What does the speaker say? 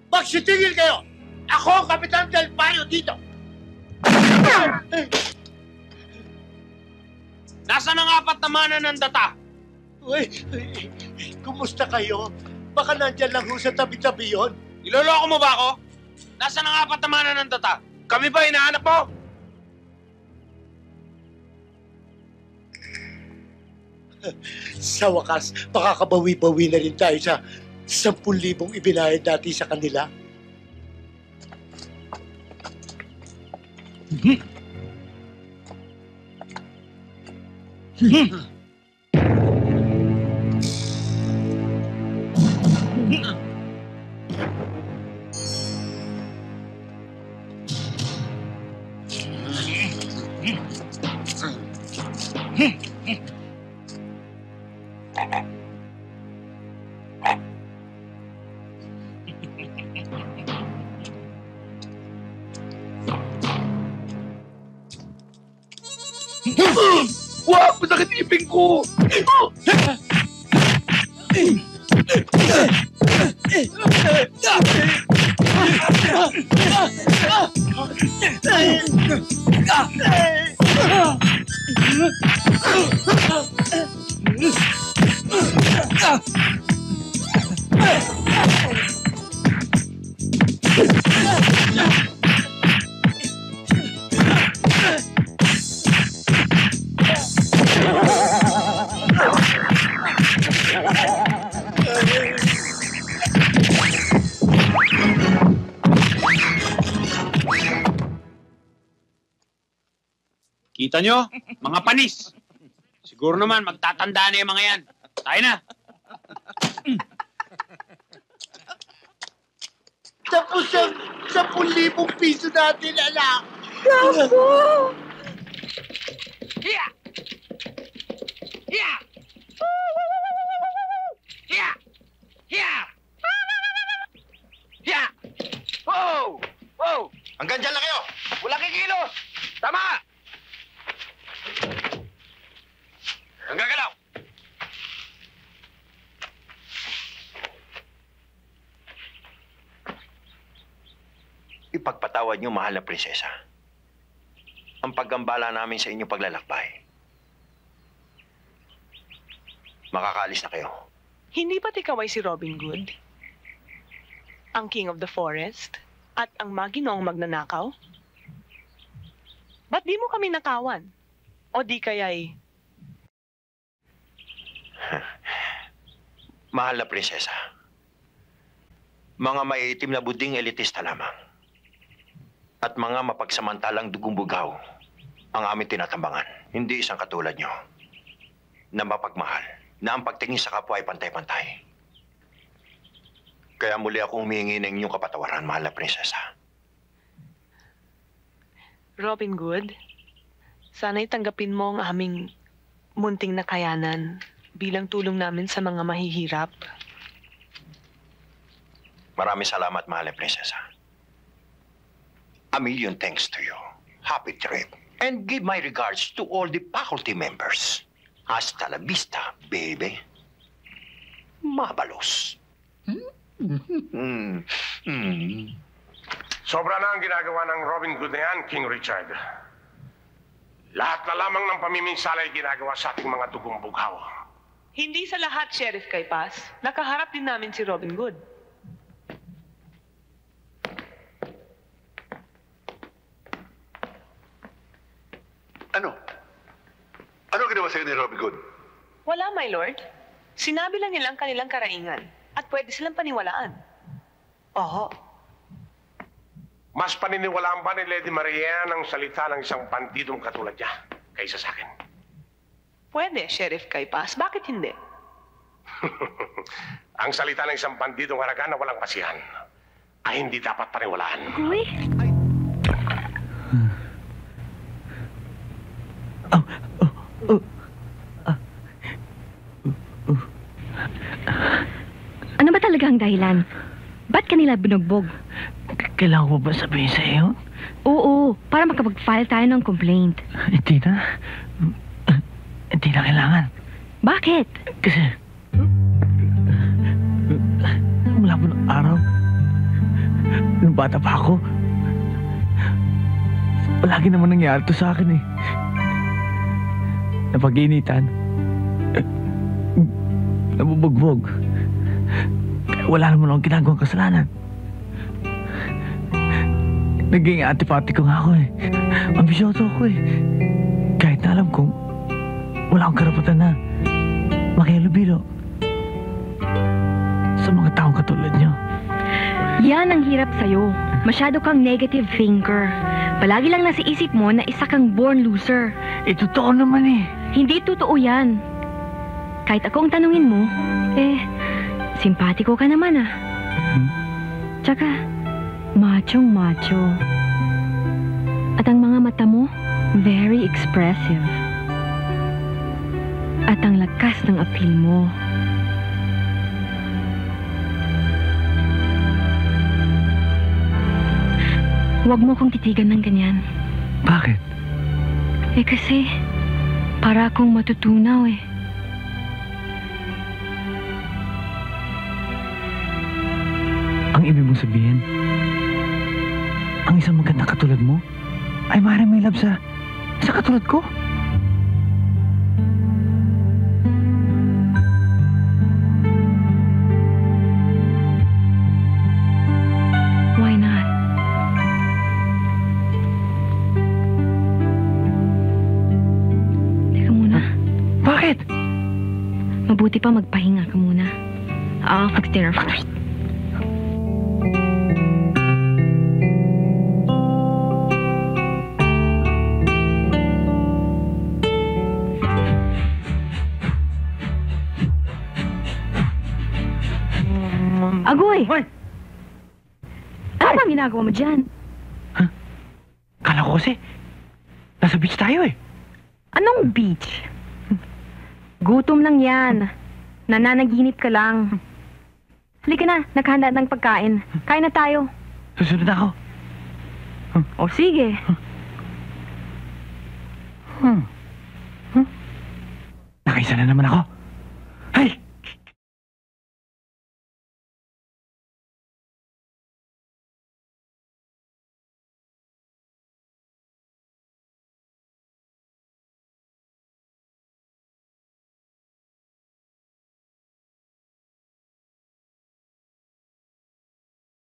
Magsitigil kayo! Ako ang Kapitan Del Barrio dito! Nasaan ang apat na mana ng data? Uy, kumusta kayo? Baka nandyan lang ho sa tabi-tabi yun. Iloloko mo ba ako? Nasaan ang apat na mana ng data? Kami ba hinahanap mo? Sa wakas, makakabawi-bawi na rin tayo sa 10,000 ibinayad dati sa kanila. Wag! Masakit ipin ko! Kita nyo? Mga panis. Siguro naman magtatanda na yung mga yan. Tayo na. Tapos ang 10,000 piso natin, anak. Hiya! Hiya! Hiya! Hiya! Hiya! Wow! Wow! Hanggang dyan lang kayo! Walang kikilos! Tama! Ang gagalaw! Ipagpatawad niyo, mahal na prinsesa. Ang paggambala namin sa inyong paglalakbay. Makakaalis na kayo. Hindi ba't ikaw ay si Robin Hood? Ang King of the Forest? At ang maginoong magnanakaw? Ba't di mo kami nakawan? O di kaya'y... Mahal na prinsesa. Mga maiitim na buding elitista lamang. At mga mapagsamantalang dugong bugaw ang aming tinatambangan. Hindi isang katulad nyo na mapagmahal, na ang pagtingin sa kapwa ay pantay-pantay. Kaya muli akong humingi ng inyong kapatawaran, mahal na prinsesa. Robin Hood, sana'y tanggapin mo ang aming munting nakayanan bilang tulong namin sa mga mahihirap. Maraming salamat, mahal na prinsesa. A million thanks to you. Happy trip. And give my regards to all the faculty members. Hasta la vista, baby. Mabalos. Sobra na ang ginagawa ng Robin Hood na yan, King Richard. Lahat na lamang ng pamiminsala ay ginagawa sa ating mga dugong bughaw. Hindi sa lahat, Sheriff Kaypas. Nakaharap din namin si Robin Hood. Ano? Ano ginawa sa'yo ni Robin Hood? Wala, my lord. Sinabi lang nilang kanilang karaingan at pwede silang paniwalaan. Oo. Mas paniniwalaan ba ni Lady Maria ang salita ng isang bandidong katulad niya kaysa sa akin? Pwede, Sheriff Kaypas. Bakit hindi? Ang salita ng isang bandidong haragan na walang basihan ay hindi dapat paniwalaan. Uy! Ano ba talaga ang dahilan? Ba't kanila binugbog? Kailangan ko ba sabihin sa iyo? Oo, para makapag-file tayo ng complaint. Hindi na. Hindi na kailangan. Bakit? Kasi... mula po ng araw, bata pa ako. Palagi naman nangyari to sa akin eh. Napag-iinitan. Nabubugbog. Kaya wala naman akong ginagawang kasalanan. Naging antipatiko nga ako eh. Ambisyoso ako eh. Kahit na alam kong wala akong karapatan na makihalubilo sa mga taong katulad niyo. Yan ang hirap sa'yo. Masyado kang negative thinker. Palagi lang nasa isip mo na isa kang born loser. Totoo naman eh. Hindi totoo yan. Kahit ako ang tanungin mo, simpatiko ka naman ah. Tsaka, machong macho. At ang mga mata mo, very expressive. At ang lakas ng appeal mo. Huwag mo kong titigan ng ganyan. Bakit? Kasi, para akong matutunaw eh. Ang ibig mong sabihin, ang isang magandang katulad mo ay maaaring may love sa katulad ko? Why not? Teka muna. Bakit? Mabuti pa magpahinga ka muna. I'll fix dinner first. Agoy! Hoy! Ano ba ginagawa mo dyan? Kala ko kasi, nasa beach tayo eh. Anong beach? Gutom lang yan. Nananaginip ka lang. Halika na, naghahanda ng pagkain. Kain na tayo. Susunod ako. O sige. Nakaisa na naman ako.